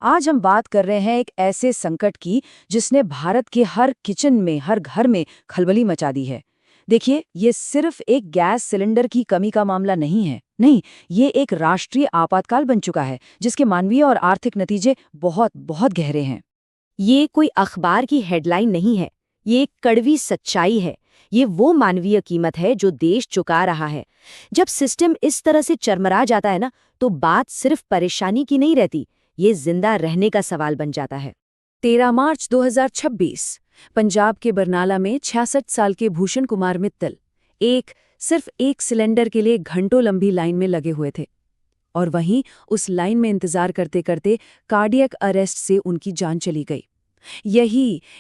आज हम बात कर रहे हैं एक ऐसे संकट की जिसने भारत के हर किचन में, हर घर में खलबली मचा दी है। देखिए, ये सिर्फ एक गैस सिलेंडर की कमी का मामला नहीं है। नहीं, ये एक राष्ट्रीय आपातकाल बन चुका है, जिसके मानवीय और आर्थिक नतीजे बहुत बहुत गहरे हैं। ये कोई अखबार की हेडलाइन नहीं है, ये एक कड़वी सच्चाई है। ये वो मानवीय कीमत है जो देश चुका रहा है। जब सिस्टम इस तरह से चरमरा जाता है ना, तो बात सिर्फ परेशानी की नहीं रहती, ये जिंदा रहने का सवाल बन जाता है। 13 मार्च 2026 पंजाब के बरनाला में 66 साल के भूषण कुमार मित्तल सिर्फ एक सिलेंडर के लिए घंटों लंबी लाइन में लगे हुए थे। और वहीं उस लाइन में इंतजार करते करते कार्डियक अरेस्ट से उनकी जान चली गई।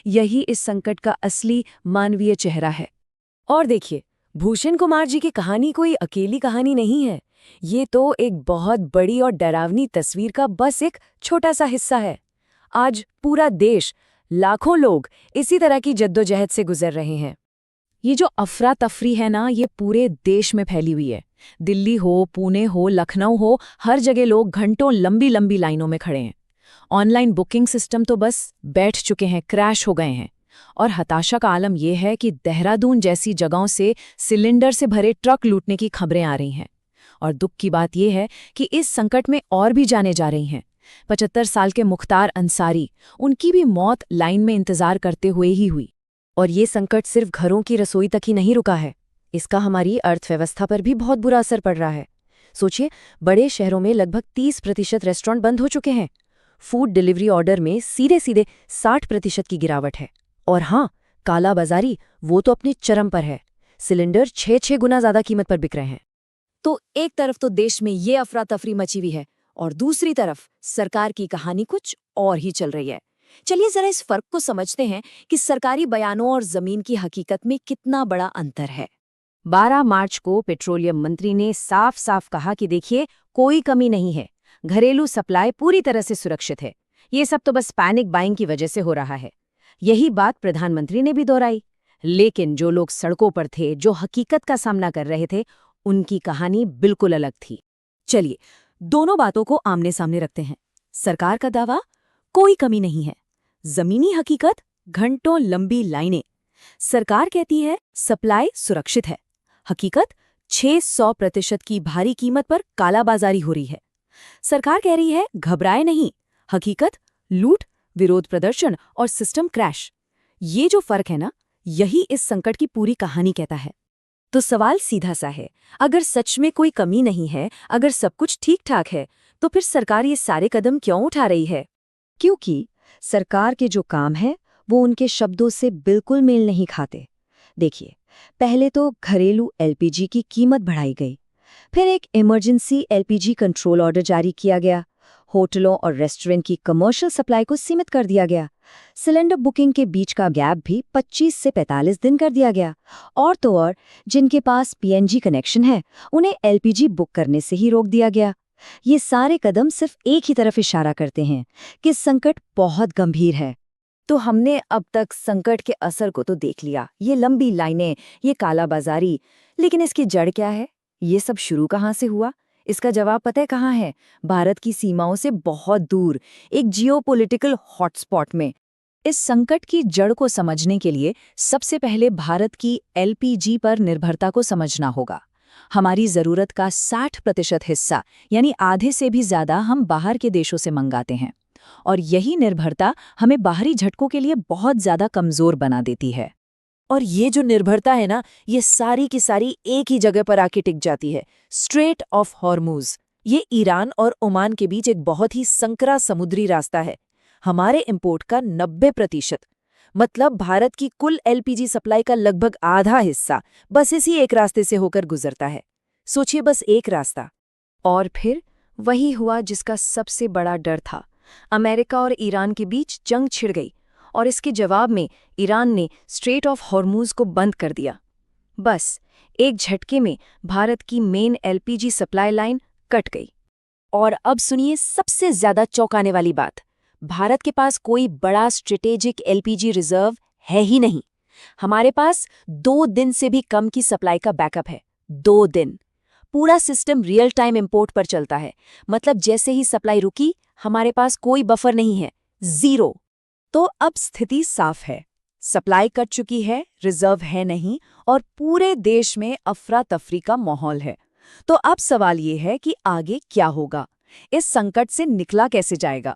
यही इस संकट का असली मानवीय चेहरा है। और देखिए, भूषण कुमार जी की कहानी कोई अकेली कहानी नहीं है। ये तो एक बहुत बड़ी और डरावनी तस्वीर का बस एक छोटा सा हिस्सा है। आज पूरा देश, लाखों लोग इसी तरह की जद्दोजहद से गुजर रहे हैं। ये जो अफरा तफरी है ना, ये पूरे देश में फैली हुई है। दिल्ली हो, पुणे हो, लखनऊ हो, हर जगह लोग घंटों लंबी लंबी लाइनों में खड़े हैं। ऑनलाइन बुकिंग सिस्टम तो बस बैठ चुके हैं, क्रैश हो गए हैं। और हताशा का आलम यह है कि देहरादून जैसी जगहों से सिलेंडर से भरे ट्रक लूटने की खबरें आ रही हैं। और दुख की बात यह है कि इस संकट में और भी जाने जा रही हैं। 75 साल के मुख्तार अंसारी, उनकी भी मौत लाइन में इंतजार करते हुए ही हुई। और ये संकट सिर्फ घरों की रसोई तक ही नहीं रुका है, इसका हमारी अर्थव्यवस्था पर भी बहुत बुरा असर पड़ रहा है। सोचिए, बड़े शहरों में लगभग 30% रेस्टोरेंट बंद हो चुके हैं। फूड डिलीवरी ऑर्डर में सीधे सीधे 60% की गिरावट है। और हाँ, काला बाजारी वो तो अपने चरम पर है। सिलेंडर 6 गुना ज्यादा कीमत पर बिक रहे हैं। तो एक तरफ तो देश में ये अफरा तफरी मची हुई है, और दूसरी तरफ सरकार की कहानी कुछ और ही चल रही है। चलिए जरा इस फर्क को समझते हैं कि सरकारी बयानों और जमीन की हकीकत में कितना बड़ा अंतर है। 12 मार्च को पेट्रोलियम मंत्री ने साफ साफ कहा कि देखिए, कोई कमी नहीं है, घरेलू सप्लाई पूरी तरह से सुरक्षित है। ये सब तो बस पैनिक बाइंग की वजह से हो रहा है। यही बात प्रधानमंत्री ने भी दोहराई। लेकिन जो लोग सड़कों पर थे, जो हकीकत का सामना कर रहे थे, उनकी कहानी बिल्कुल अलग थी। चलिए, दोनों बातों को आमने सामने रखते हैं। सरकार का दावा, कोई कमी नहीं है। जमीनी हकीकत, घंटों लंबी लाइनें। सरकार कहती है सप्लाई सुरक्षित है। हकीकत, 600% की भारी कीमत पर कालाबाजारी हो रही है। सरकार कह रही है घबराए नहीं। हकीकत, लूट, विरोध प्रदर्शन और सिस्टम क्रैश। ये जो फर्क है ना, यही इस संकट की पूरी कहानी कहता है। तो सवाल सीधा सा है, अगर सच में कोई कमी नहीं है, अगर सब कुछ ठीक ठाक है, तो फिर सरकार ये सारे कदम क्यों उठा रही है? क्योंकि सरकार के जो काम है वो उनके शब्दों से बिल्कुल मेल नहीं खाते। देखिए, पहले तो घरेलू एलपीजी की कीमत बढ़ाई गई, फिर एक इमरजेंसी एलपीजी कंट्रोल ऑर्डर जारी किया गया, होटलों और रेस्टोरेंट की कमर्शियल सप्लाई को सीमित कर दिया गया, सिलेंडर बुकिंग के बीच का गैप भी 25 से 45 दिन कर दिया गया, और तो और जिनके पास पीएनजी कनेक्शन है उन्हें एलपीजी बुक करने से ही रोक दिया गया। ये सारे कदम सिर्फ एक ही तरफ इशारा करते हैं कि संकट बहुत गंभीर है। तो हमने अब तक संकट के असर को तो देख लिया, ये लंबी लाइनें, ये कालाबाजारी, लेकिन इसकी जड़ क्या है? ये सब शुरू कहाँ से हुआ? इसका जवाब पता है कहाँ है? भारत की सीमाओं से बहुत दूर, एक जियोपॉलिटिकल हॉटस्पॉट में। इस संकट की जड़ को समझने के लिए सबसे पहले भारत की एलपीजी पर निर्भरता को समझना होगा। हमारी जरूरत का 60% हिस्सा, यानी आधे से भी ज्यादा, हम बाहर के देशों से मंगाते हैं। और यही निर्भरता हमें बाहरी झटकों के लिए बहुत ज्यादा कमजोर बना देती है। और ये जो निर्भरता है ना, ये सारी की सारी एक ही जगह पर आके टिक जाती है, स्ट्रेट ऑफ हॉर्मुज। ये ईरान और ओमान के बीच एक बहुत ही संकरा समुद्री रास्ता है। हमारे इंपोर्ट का 90%, मतलब भारत की कुल एलपीजी सप्लाई का लगभग आधा हिस्सा बस इसी एक रास्ते से होकर गुजरता है। सोचिए, बस एक रास्ता। और फिर वही हुआ जिसका सबसे बड़ा डर था। अमेरिका और ईरान के बीच जंग छिड़ गई, और इसके जवाब में ईरान ने स्ट्रेट ऑफ हॉर्मुज को बंद कर दिया। बस एक झटके में भारत की main LPG supply line cut गई। और अब सुनिए सबसे ज्यादा चौंकाने वाली बात, भारत के पास कोई बड़ा स्ट्रेटेजिक एलपीजी रिजर्व है ही नहीं। हमारे पास 2 दिन से भी कम की सप्लाई का बैकअप है। 2 दिन। पूरा सिस्टम रियल टाइम इंपोर्ट पर चलता है, मतलब जैसे ही सप्लाई रुकी, हमारे पास कोई बफर नहीं है, ज़ीरो। तो अब स्थिति साफ है। सप्लाई कट चुकी है, रिजर्व है नहीं, और पूरे देश में अफरा तफरी का माहौल है। तो अब सवाल ये है कि आगे क्या होगा? इस संकट से निकला कैसे जाएगा?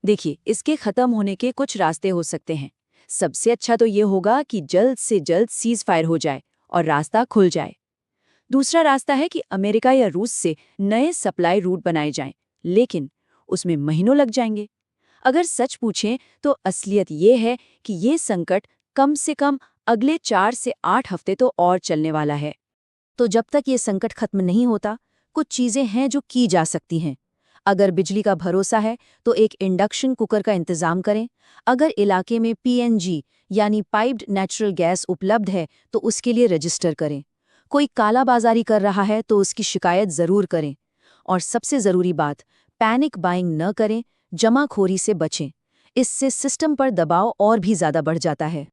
देखिए, इसके खत्म होने के कुछ रास्ते हो सकते हैं। सबसे अच्छा तो ये होगा कि जल्द से जल्द सीज फायर हो जाए और रास्ता खुल जाए। दूसरा रास्ता है कि अमेरिका या रूस से नए सप्लाई रूट बनाए जाएं, लेकिन उसमें महीनों लग जाएंगे। अगर सच पूछें तो असलियत ये है कि ये संकट कम से कम अगले 4 से 8 हफ्ते तो और चलने वाला है। तो जब तक ये संकट खत्म नहीं होता, कुछ चीज़ें हैं जो की जा सकती हैं। अगर बिजली का भरोसा है तो एक इंडक्शन कुकर का इंतज़ाम करें। अगर इलाके में पीएनजी यानी पाइप्ड नेचुरल गैस उपलब्ध है तो उसके लिए रजिस्टर करें। कोई कालाबाजारी कर रहा है तो उसकी शिकायत ज़रूर करें। और सबसे ज़रूरी बात, पैनिक बाइंग न करें, जमाखोरी से बचें। इससे सिस्टम पर दबाव और भी ज़्यादा बढ़ जाता है।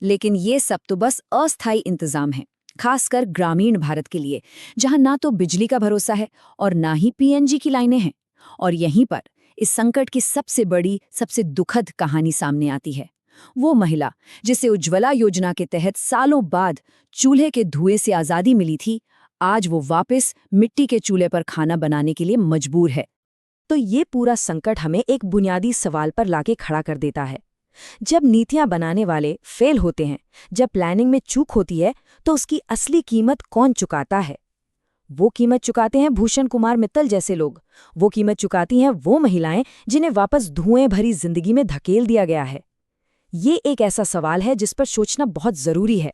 लेकिन ये सब तो बस अस्थायी इंतजाम है, खासकर ग्रामीण भारत के लिए, जहां ना तो बिजली का भरोसा है और ना ही पीएनजी की लाइनें हैं। और यहीं पर इस संकट की सबसे बड़ी, सबसे दुखद कहानी सामने आती है। वो महिला जिसे उज्ज्वला योजना के तहत सालों बाद चूल्हे के धुएं से आज़ादी मिली थी, आज वो वापस मिट्टी के चूल्हे पर खाना बनाने के लिए मजबूर है। तो ये पूरा संकट हमें एक बुनियादी सवाल पर लाके खड़ा कर देता है। जब नीतियां बनाने वाले फेल होते हैं, जब प्लानिंग में चूक होती है, तो उसकी असली कीमत कौन चुकाता है? वो कीमत चुकाते हैं भूषण कुमार मित्तल जैसे लोग। वो कीमत चुकाती हैं वो महिलाएं जिन्हें वापस धुएं भरी जिंदगी में धकेल दिया गया है। ये एक ऐसा सवाल है जिस पर सोचना बहुत जरूरी है।